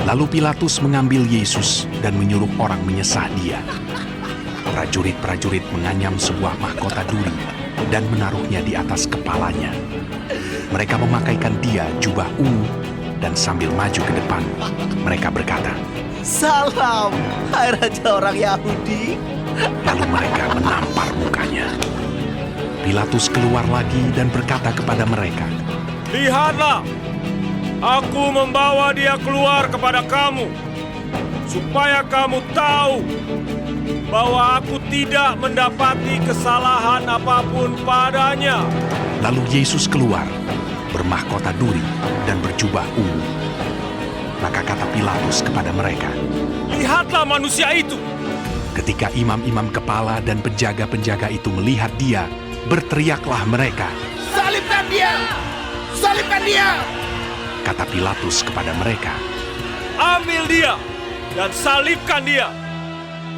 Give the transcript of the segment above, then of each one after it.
Lalu Pilatus mengambil Yesus dan menyuruh orang menyesah dia. Prajurit-prajurit menganyam sebuah mahkota duri dan menaruhnya di atas kepalanya. Mereka memakaikan dia jubah ungu dan sambil maju ke depan, mereka berkata, "Salam, hai Raja orang Yahudi." Lalu mereka menampar mukanya. Pilatus keluar lagi dan berkata kepada mereka, "Lihatlah, aku membawa dia keluar kepada kamu, supaya kamu tahu bahwa aku tidak mendapati kesalahan apapun padanya." Lalu Yesus keluar, bermahkota duri dan berjubah ungu. Maka kata Pilatus kepada mereka, "Lihatlah manusia itu." ketika imam-imam kepala dan penjaga-penjaga itu melihat dia, berteriaklah mereka, "Salibkan dia! Salibkan dia!" Kata Pilatus kepada mereka, "Ambil dia dan salibkan dia,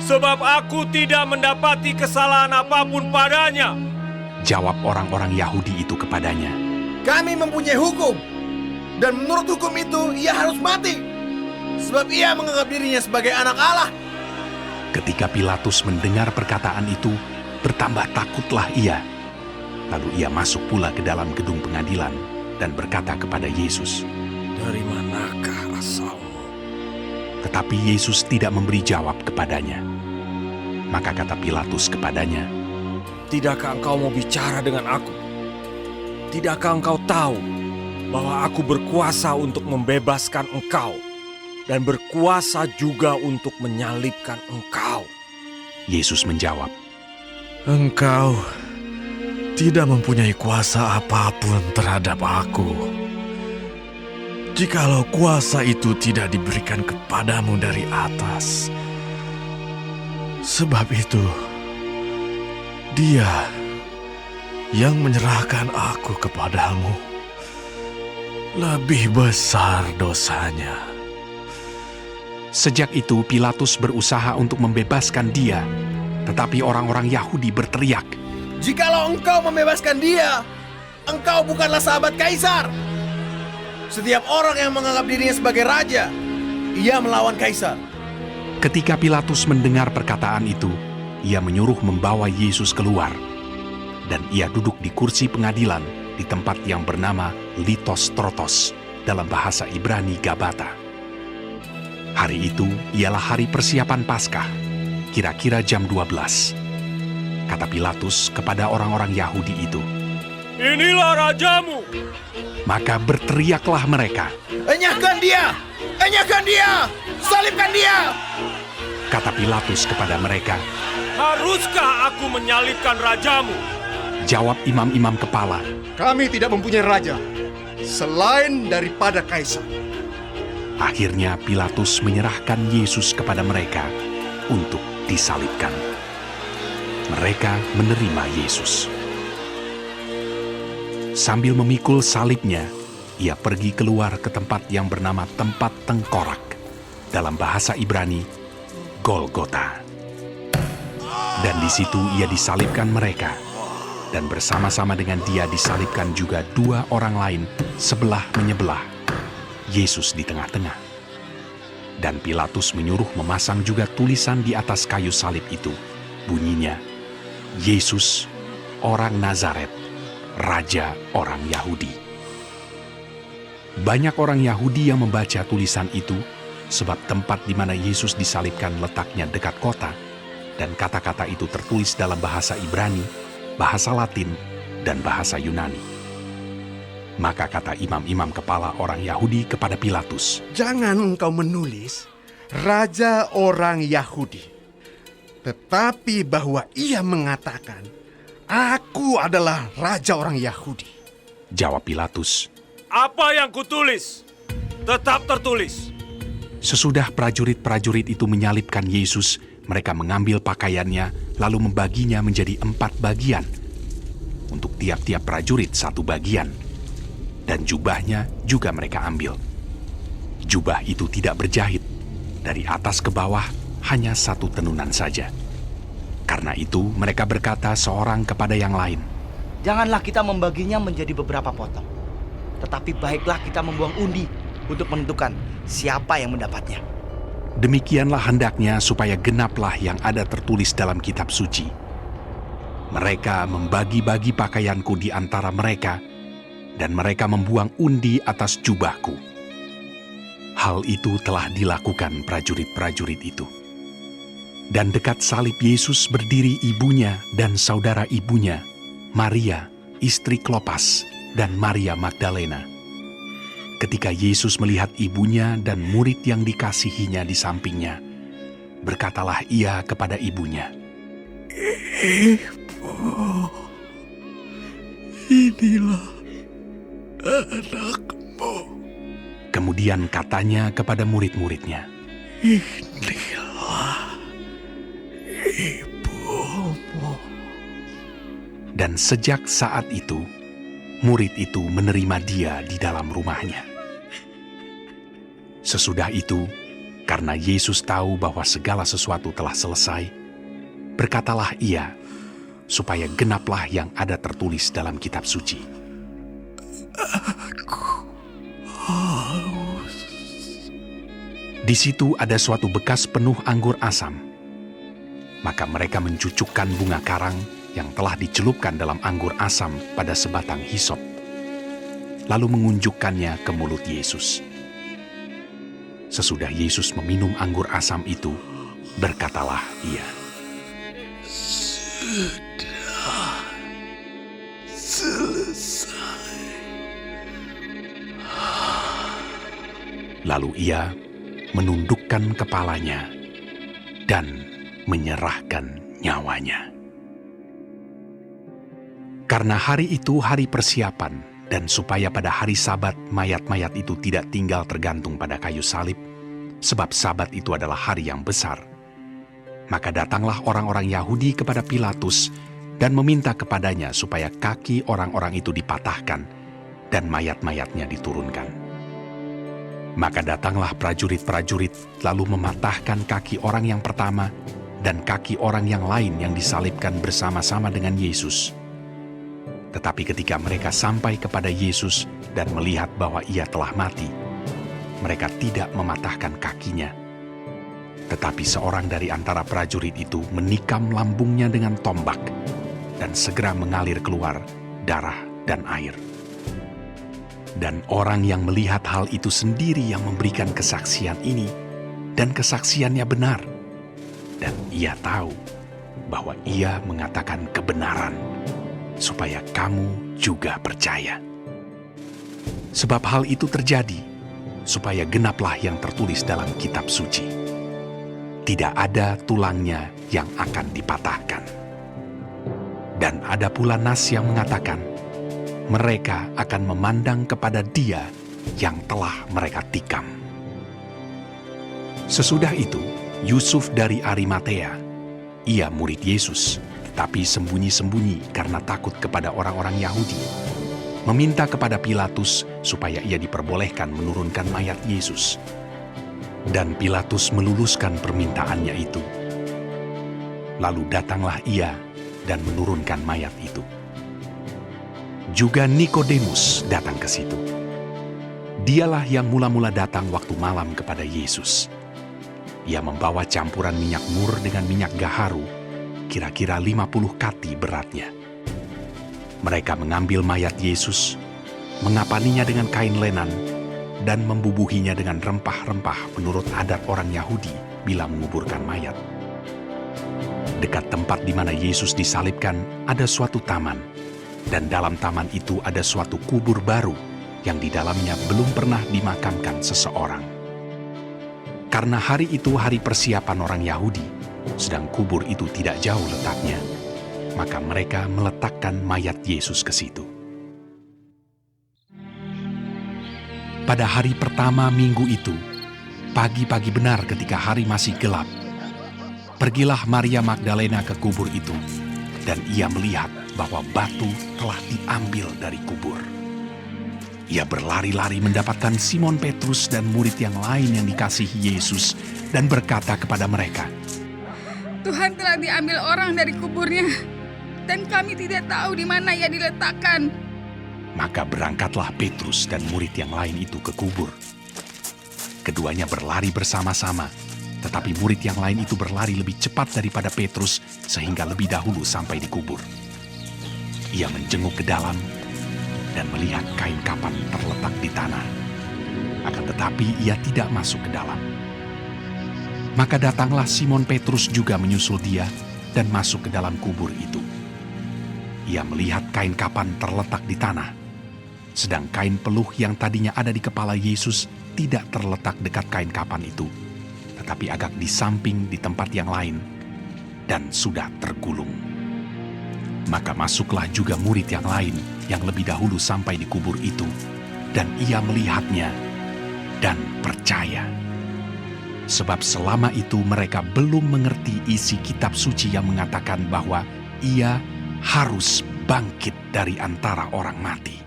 sebab aku tidak mendapati kesalahan apapun padanya." Jawab orang-orang Yahudi itu kepadanya, "Kami mempunyai hukum, dan menurut hukum itu ia harus mati, sebab ia menganggap dirinya sebagai anak Allah." Ketika Pilatus mendengar perkataan itu, bertambah takutlah ia. Lalu ia masuk pula ke dalam gedung pengadilan dan berkata kepada Yesus, "Dari manakah asalmu?" Tetapi Yesus tidak memberi jawab kepadanya. Maka kata Pilatus kepadanya, "Tidakkah engkau mau bicara dengan aku? Tidakkah engkau tahu bahwa aku berkuasa untuk membebaskan engkau dan berkuasa juga untuk menyalibkan engkau?" Yesus menjawab, Engkau tidak mempunyai kuasa apapun terhadap aku. Jikalau kuasa itu tidak diberikan kepadamu dari atas. Sebab itu, Dia yang menyerahkan aku kepadamu lebih besar dosanya. Sejak itu Pilatus berusaha untuk membebaskan dia, tetapi orang-orang Yahudi berteriak, "Jikalau engkau membebaskan dia, engkau bukanlah sahabat Kaisar. Setiap orang yang menganggap dirinya sebagai raja, ia melawan Kaisar." Ketika Pilatus mendengar perkataan itu, ia menyuruh membawa Yesus keluar. Dan ia duduk di kursi pengadilan di tempat yang bernama Litos-Trotos, dalam bahasa Ibrani Gabata. Hari itu ialah hari persiapan Paskah, kira-kira jam 12. Kata Pilatus kepada orang-orang Yahudi itu, "Inilah rajamu." maka berteriaklah mereka, "Enyahkan dia! Enyahkan dia! Salibkan dia!" Kata Pilatus kepada mereka, "Haruskah aku menyalibkan rajamu?" jawab imam-imam kepala, Kami tidak mempunyai raja selain daripada Kaisar. Akhirnya Pilatus menyerahkan Yesus kepada mereka untuk disalibkan. Mereka menerima Yesus. Sambil memikul salibnya, ia pergi keluar ke tempat yang bernama Tempat Tengkorak, dalam bahasa Ibrani, Golgota. Dan di situ ia disalibkan mereka, dan bersama-sama dengan dia disalibkan juga dua orang lain sebelah menyebelah, Yesus di tengah-tengah. Dan Pilatus menyuruh memasang juga tulisan di atas kayu salib itu. Bunyinya, Yesus, orang Nazaret, Raja orang Yahudi. Banyak orang Yahudi yang membaca tulisan itu, sebab tempat di mana Yesus disalibkan letaknya dekat kota, dan kata-kata itu tertulis dalam bahasa Ibrani, bahasa Latin, dan bahasa Yunani. Maka kata imam-imam kepala orang Yahudi kepada Pilatus, Jangan engkau menulis Raja orang Yahudi, tetapi bahwa ia mengatakan, Aku adalah Raja orang Yahudi. jawab Pilatus. "Apa yang kutulis tetap tertulis." Sesudah prajurit-prajurit itu menyalibkan Yesus, mereka mengambil pakaiannya lalu membaginya menjadi 4 bagian. Untuk tiap-tiap prajurit 1 bagian. Dan jubahnya juga mereka ambil. Jubah itu tidak berjahit. Dari atas ke bawah hanya 1 tenunan saja. Karena itu mereka berkata seorang kepada yang lain, Janganlah kita membaginya menjadi beberapa potong. Tetapi baiklah kita membuang undi untuk menentukan siapa yang mendapatnya. Demikianlah hendaknya supaya genaplah yang ada tertulis dalam kitab suci. Mereka membagi-bagi pakaianku di antara mereka, dan mereka membuang undi atas jubahku. Hal itu telah dilakukan prajurit-prajurit itu. Dan dekat salib Yesus berdiri ibunya dan saudara ibunya, Maria, istri Klopas, dan Maria Magdalena. Ketika Yesus melihat ibunya dan murid yang dikasihinya di sampingnya, berkatalah ia kepada ibunya, Ibu, inilah anakmu. Kemudian katanya kepada murid-muridnya, Inilah ibumu. dan sejak saat itu, murid itu menerima dia di dalam rumahnya. Sesudah itu, karena Yesus tahu bahwa segala sesuatu telah selesai, berkatalah ia, supaya genaplah yang ada tertulis dalam kitab suci. Di situ ada suatu bekas penuh anggur asam. Maka mereka mencucukkan bunga karang yang telah dicelupkan dalam anggur asam pada sebatang hisop, lalu mengunjukkannya ke mulut Yesus. Sesudah Yesus meminum anggur asam itu, berkatalah ia, Sudah selesai. Lalu ia menundukkan kepalanya dan menyerahkan nyawanya. Karena hari itu hari persiapan, dan supaya pada hari Sabat mayat-mayat itu tidak tinggal tergantung pada kayu salib, sebab Sabat itu adalah hari yang besar, maka datanglah orang-orang Yahudi kepada Pilatus dan meminta kepadanya supaya kaki orang-orang itu dipatahkan dan mayat-mayatnya diturunkan. Maka datanglah prajurit-prajurit lalu mematahkan kaki orang yang pertama dan kaki orang yang lain yang disalibkan bersama-sama dengan Yesus. Tetapi ketika mereka sampai kepada Yesus dan melihat bahwa ia telah mati, mereka tidak mematahkan kakinya. Tetapi seorang dari antara prajurit itu menikam lambungnya dengan tombak, dan segera mengalir keluar darah dan air. Dan orang yang melihat hal itu sendiri yang memberikan kesaksian ini, dan kesaksiannya benar. Dan ia tahu bahwa ia mengatakan kebenaran, supaya kamu juga percaya. Sebab hal itu terjadi, supaya genaplah yang tertulis dalam kitab suci. Tidak ada tulangnya yang akan dipatahkan. Dan ada pula nas yang mengatakan, mereka akan memandang kepada Dia yang telah mereka tikam. Sesudah itu, Yusuf dari Arimatea, ia murid Yesus, tapi sembunyi-sembunyi karena takut kepada orang-orang Yahudi, meminta kepada Pilatus supaya ia diperbolehkan menurunkan mayat Yesus. Dan Pilatus meluluskan permintaannya itu. Lalu datanglah ia dan menurunkan mayat itu. Juga Nikodemus datang ke situ. Dialah yang mula-mula datang waktu malam kepada Yesus. Ia membawa campuran minyak mur dengan minyak gaharu, kira-kira 50 kati beratnya. Mereka mengambil mayat Yesus, mengapaninya dengan kain lenan, dan membubuhinya dengan rempah-rempah menurut adat orang Yahudi bila menguburkan mayat. Dekat tempat di mana Yesus disalibkan ada suatu taman, dan dalam taman itu ada suatu kubur baru yang di dalamnya belum pernah dimakamkan seseorang. Karena hari itu hari persiapan orang Yahudi, sedang kubur itu tidak jauh letaknya, maka mereka meletakkan mayat Yesus ke situ. Pada hari pertama minggu itu, pagi-pagi benar ketika hari masih gelap, pergilah Maria Magdalena ke kubur itu, dan ia melihat bahwa batu telah diambil dari kubur. Ia berlari-lari mendapatkan Simon Petrus dan murid yang lain yang dikasihi Yesus, dan berkata kepada mereka, Tuhan telah diambil orang dari kuburnya, dan kami tidak tahu di mana ia diletakkan. Maka berangkatlah Petrus dan murid yang lain itu ke kubur. Keduanya berlari bersama-sama, tetapi murid yang lain itu berlari lebih cepat daripada Petrus sehingga lebih dahulu sampai di kubur. Ia menjenguk ke dalam dan melihat kain kapan terletak di tanah. Akan tetapi ia tidak masuk ke dalam. Maka datanglah Simon Petrus juga menyusul dia dan masuk ke dalam kubur itu. Ia melihat kain kapan terletak di tanah, sedang kain peluh yang tadinya ada di kepala Yesus tidak terletak dekat kain kapan itu, tetapi agak di samping di tempat yang lain, dan sudah tergulung. Maka masuklah juga murid yang lain yang lebih dahulu sampai di kubur itu, dan ia melihatnya dan percaya. Sebab selama itu mereka belum mengerti isi kitab suci yang mengatakan bahwa ia harus bangkit dari antara orang mati.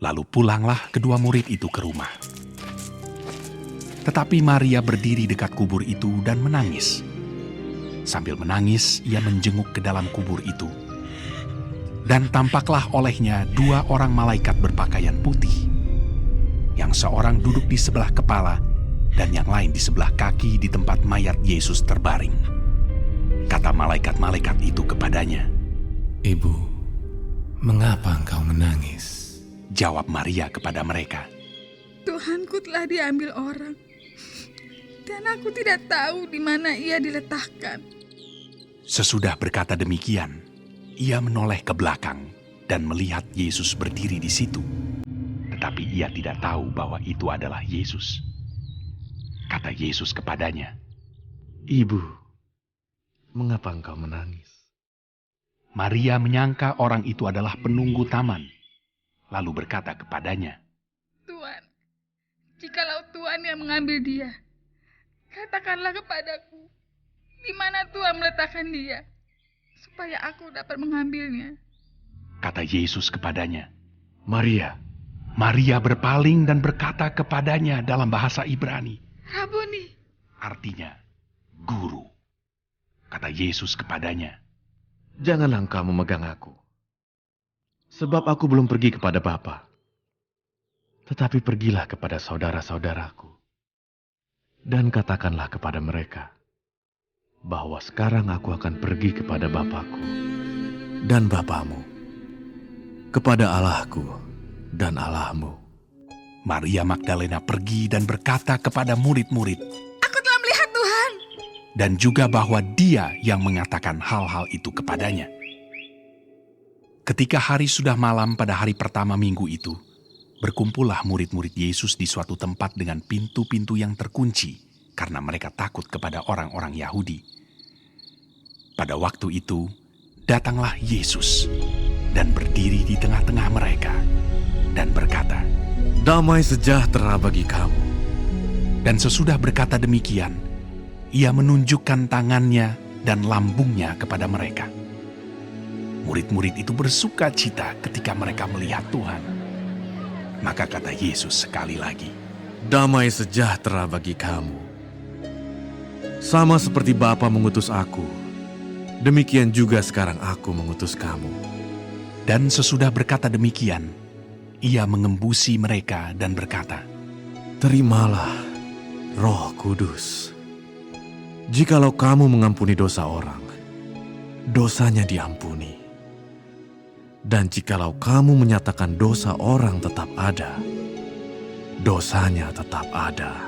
Lalu pulanglah kedua murid itu ke rumah. Tetapi Maria berdiri dekat kubur itu dan menangis. Sambil menangis, ia menjenguk ke dalam kubur itu. Dan tampaklah olehnya 2 orang malaikat berpakaian putih. Yang seorang duduk di sebelah kepala dan yang lain di sebelah kaki di tempat mayat Yesus terbaring. Kata malaikat-malaikat itu kepadanya, Ibu, mengapa engkau menangis? Jawab Maria kepada mereka, Tuhanku telah diambil orang, dan aku tidak tahu di mana ia diletakkan. Sesudah berkata demikian, ia menoleh ke belakang dan melihat Yesus berdiri di situ. Tetapi ia tidak tahu bahwa itu adalah Yesus. Kata Yesus kepadanya, Ibu, mengapa engkau menangis? Maria menyangka orang itu adalah penunggu taman, lalu berkata kepadanya, Tuhan, jikalau Tuhan yang mengambil dia, katakanlah kepadaku, di mana Tuhan meletakkan dia, supaya aku dapat mengambilnya. Kata Yesus kepadanya, Maria. Maria berpaling dan berkata kepadanya dalam bahasa Ibrani, Rabuni, artinya guru. Kata Yesus kepadanya, Janganlah engkau memegang aku, sebab aku belum pergi kepada Bapa. Tetapi pergilah kepada saudara-saudaraku, dan katakanlah kepada mereka, bahwa sekarang aku akan pergi kepada Bapakku dan Bapamu, kepada Allahku dan Allahmu. Maria Magdalena pergi dan berkata kepada murid-murid, aku telah melihat Tuhan. dan juga bahwa dia yang mengatakan hal-hal itu kepadanya. Ketika hari sudah malam pada hari pertama minggu itu, berkumpullah murid-murid Yesus di suatu tempat dengan pintu-pintu yang terkunci karena mereka takut kepada orang-orang Yahudi. Pada waktu itu, datanglah Yesus dan berdiri di tengah-tengah mereka dan berkata, Damai sejahtera bagi kamu. dan sesudah berkata demikian, ia menunjukkan tangannya dan lambungnya kepada mereka. Murid-murid itu bersuka cita ketika mereka melihat Tuhan. Maka kata Yesus sekali lagi, Damai sejahtera bagi kamu. Sama seperti Bapa mengutus aku, demikian juga sekarang aku mengutus kamu. dan sesudah berkata demikian, ia mengembusi mereka dan berkata, Terimalah Roh Kudus. Jikalau kamu mengampuni dosa orang, dosanya diampuni. Dan jikalau kamu menyatakan dosa orang tetap ada, dosanya tetap ada.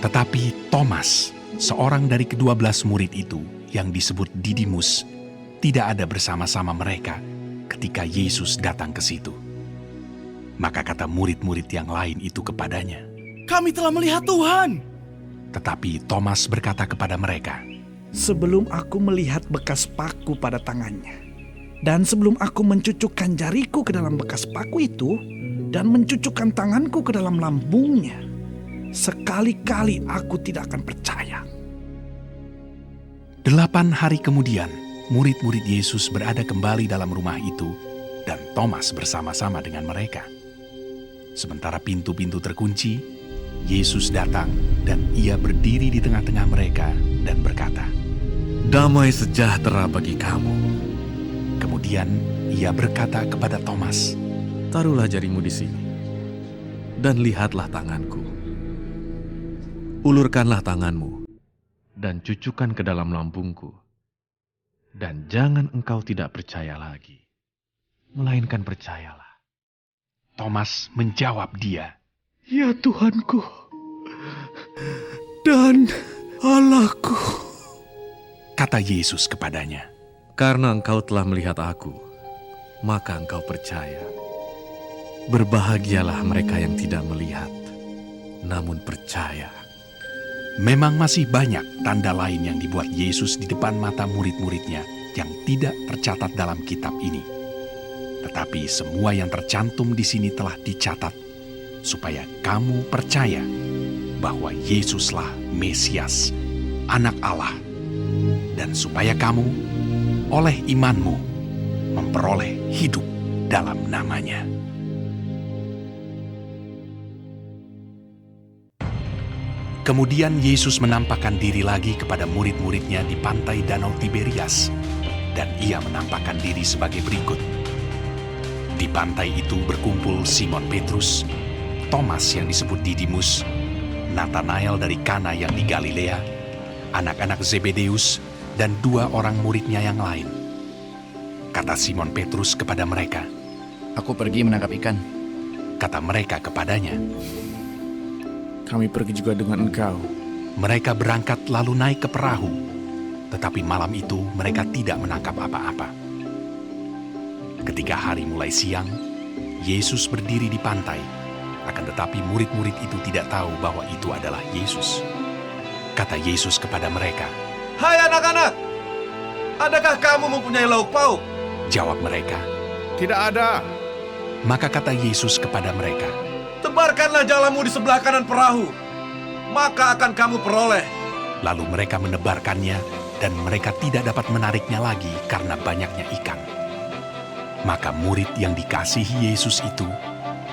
Tetapi Thomas, seorang dari ke-12 murid itu yang disebut Didimus, tidak ada bersama-sama mereka ketika Yesus datang ke situ. Maka kata murid-murid yang lain itu kepadanya, Kami telah melihat Tuhan. tetapi Thomas berkata kepada mereka, Sebelum aku melihat bekas paku pada tangannya, dan sebelum aku mencucukkan jariku ke dalam bekas paku itu, dan mencucukkan tanganku ke dalam lambungnya, sekali-kali aku tidak akan percaya. 8 hari kemudian, murid-murid Yesus berada kembali dalam rumah itu, dan Thomas bersama-sama dengan mereka. Sementara pintu-pintu terkunci, Yesus datang dan ia berdiri di tengah-tengah mereka dan berkata, Damai sejahtera bagi kamu. Kemudian ia berkata kepada Thomas, Taruhlah jarimu di sini, dan lihatlah tanganku. Ulurkanlah tanganmu dan cucukkan ke dalam lambungku. Dan jangan engkau tidak percaya lagi, melainkan percayalah. Thomas menjawab dia, Ya Tuhanku dan Allahku. kata Yesus kepadanya, Karena engkau telah melihat aku, maka engkau percaya. Berbahagialah mereka yang tidak melihat, namun percaya. memang masih banyak tanda lain yang dibuat Yesus di depan mata murid-muridnya yang tidak tercatat dalam kitab ini. Tetapi semua yang tercantum di sini telah dicatat, supaya kamu percaya bahwa Yesuslah Mesias, Anak Allah, dan supaya kamu oleh imanmu memperoleh hidup dalam namanya. Kemudian Yesus menampakkan diri lagi kepada murid-muridnya di pantai Danau Tiberias, dan ia menampakkan diri sebagai berikut. Di pantai itu berkumpul Simon Petrus, Thomas yang disebut Didimus, Natanael dari Kana yang di Galilea, anak-anak Zebedeus, dan 2 orang muridnya yang lain. Kata Simon Petrus kepada mereka, Aku pergi menangkap ikan. kata mereka kepadanya. Kami pergi juga dengan engkau. Mereka berangkat lalu naik ke perahu, tetapi malam itu mereka tidak menangkap apa-apa. Ketika hari mulai siang, Yesus berdiri di pantai, akan tetapi murid-murid itu tidak tahu bahwa itu adalah Yesus. Kata Yesus kepada mereka, Hai anak-anak, adakah kamu mempunyai lauk pauk? jawab mereka. Tidak ada. Maka kata Yesus kepada mereka, Tebarkanlah jalamu di sebelah kanan perahu, maka akan kamu peroleh. lalu mereka menebarkannya dan mereka tidak dapat menariknya lagi karena banyaknya ikan. Maka murid yang dikasihi Yesus itu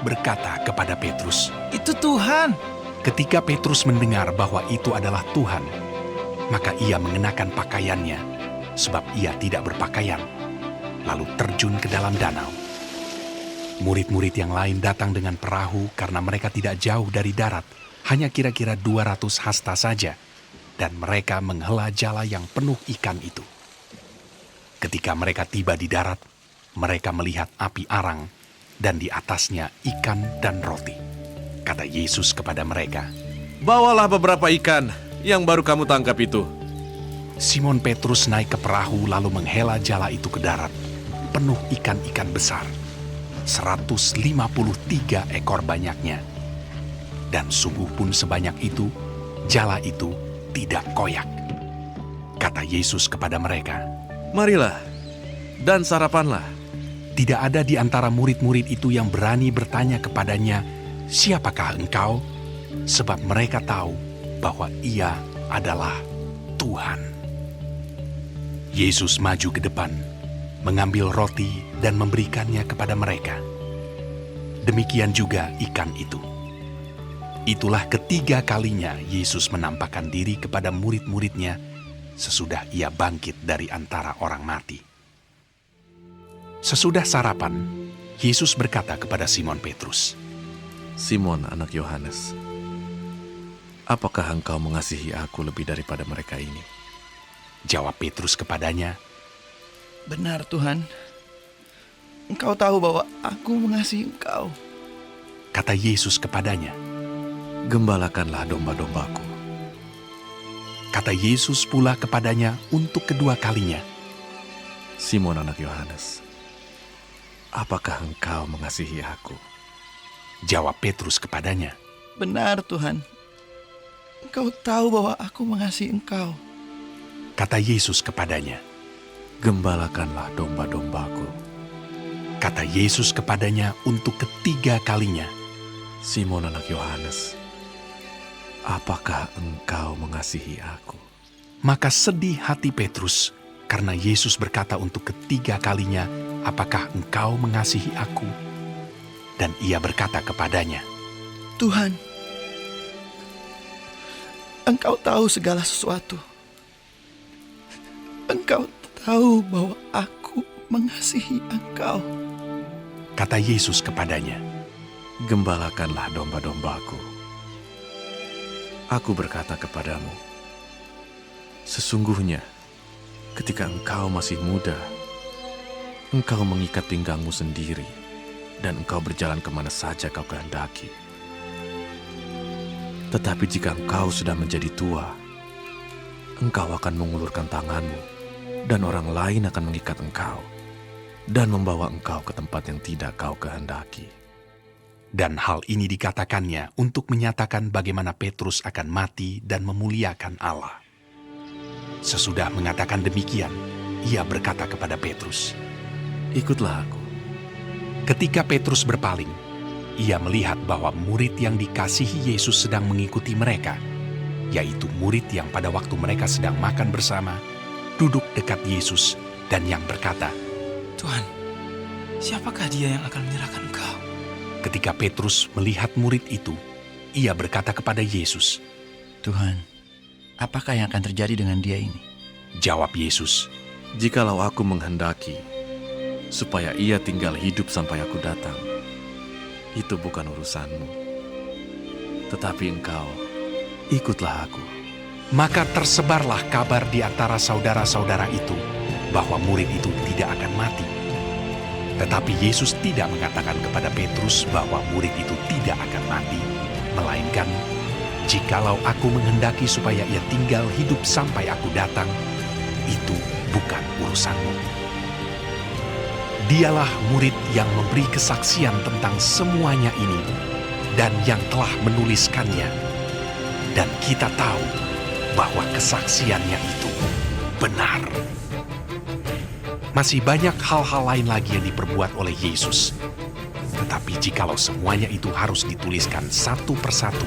berkata kepada Petrus, Itu Tuhan. ketika Petrus mendengar bahwa itu adalah Tuhan, maka ia mengenakan pakaiannya, sebab ia tidak berpakaian, lalu terjun ke dalam danau. Murid-murid yang lain datang dengan perahu karena mereka tidak jauh dari darat, hanya kira-kira 200 hasta saja, dan mereka menghela jala yang penuh ikan itu. Ketika mereka tiba di darat, mereka melihat api arang, dan di atasnya ikan dan roti. Kata Yesus kepada mereka, Bawalah beberapa ikan yang baru kamu tangkap itu. Simon Petrus naik ke perahu lalu menghela jala itu ke darat, penuh ikan-ikan besar, 153 ekor banyaknya. Dan sungguh pun sebanyak itu, jala itu tidak koyak. Kata Yesus kepada mereka, Marilah, dan sarapanlah. tidak ada di antara murid-murid itu yang berani bertanya kepadanya, siapakah engkau? Sebab mereka tahu bahwa ia adalah Tuhan. Yesus maju ke depan, mengambil roti dan memberikannya kepada mereka. Demikian juga ikan itu. Itulah ketiga kalinya Yesus menampakkan diri kepada murid-muridnya sesudah ia bangkit dari antara orang mati. Sesudah sarapan, Yesus berkata kepada Simon Petrus, Simon anak Yohanes, apakah engkau mengasihi aku lebih daripada mereka ini? Jawab Petrus kepadanya, Benar Tuhan, Engkau tahu bahwa aku mengasihi Engkau. kata Yesus kepadanya. Gembalakanlah domba-dombaku. Kata Yesus pula kepadanya untuk kedua kalinya, Simon anak Yohanes, apakah engkau mengasihi aku? Jawab Petrus kepadanya, Benar Tuhan, Engkau tahu bahwa aku mengasihi Engkau. kata Yesus kepadanya. Gembalakanlah domba-dombaku. Kata Yesus kepadanya untuk ketiga kalinya, Simon anak Yohanes, apakah engkau mengasihi aku? maka sedih hati Petrus karena Yesus berkata untuk ketiga kalinya, apakah engkau mengasihi aku? Dan ia berkata kepadanya, Tuhan, Engkau tahu segala sesuatu. Engkau tahu bahwa aku mengasihi Engkau. kata Yesus kepadanya. Gembalakanlah domba-dombaku. Aku berkata kepadamu, sesungguhnya ketika engkau masih muda, engkau mengikat pinggangmu sendiri, dan engkau berjalan kemana saja kau kehendaki. Tetapi jika engkau sudah menjadi tua, engkau akan mengulurkan tanganmu, dan orang lain akan mengikat engkau, dan membawa engkau ke tempat yang tidak kau kehendaki. Dan hal ini dikatakannya untuk menyatakan bagaimana Petrus akan mati dan memuliakan Allah. Sesudah mengatakan demikian, ia berkata kepada Petrus, Ikutlah aku. ketika Petrus berpaling, ia melihat bahwa murid yang dikasihi Yesus sedang mengikuti mereka, yaitu murid yang pada waktu mereka sedang makan bersama, duduk dekat Yesus dan yang berkata, Tuhan, siapakah dia yang akan menyerahkan Engkau? ketika Petrus melihat murid itu, ia berkata kepada Yesus, Tuhan, apakah yang akan terjadi dengan dia ini? jawab Yesus, Jikalau aku menghendaki supaya ia tinggal hidup sampai aku datang, itu bukan urusanmu. Tetapi engkau, ikutlah aku. maka tersebarlah kabar di antara saudara-saudara itu bahwa murid itu tidak akan mati. Tetapi Yesus tidak mengatakan kepada Petrus bahwa murid itu tidak akan mati, melainkan, jikalau aku menghendaki supaya ia tinggal hidup sampai aku datang, itu bukan urusanmu. Dialah murid yang memberi kesaksian tentang semuanya ini dan yang telah menuliskannya. Dan kita tahu bahwa kesaksiannya itu benar. Masih banyak hal-hal lain lagi yang diperbuat oleh Yesus. Tetapi jikalau semuanya itu harus dituliskan satu persatu,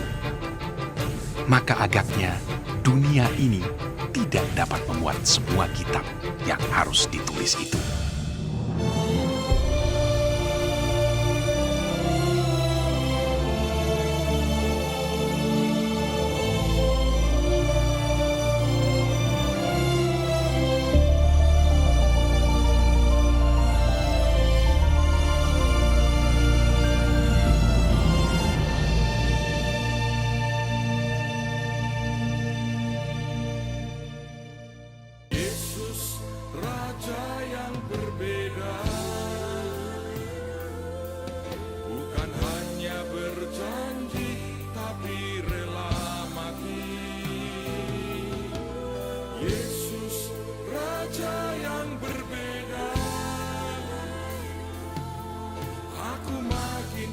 maka agaknya dunia ini tidak dapat memuat semua kitab yang harus ditulis itu.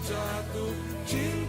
Jatuh cinta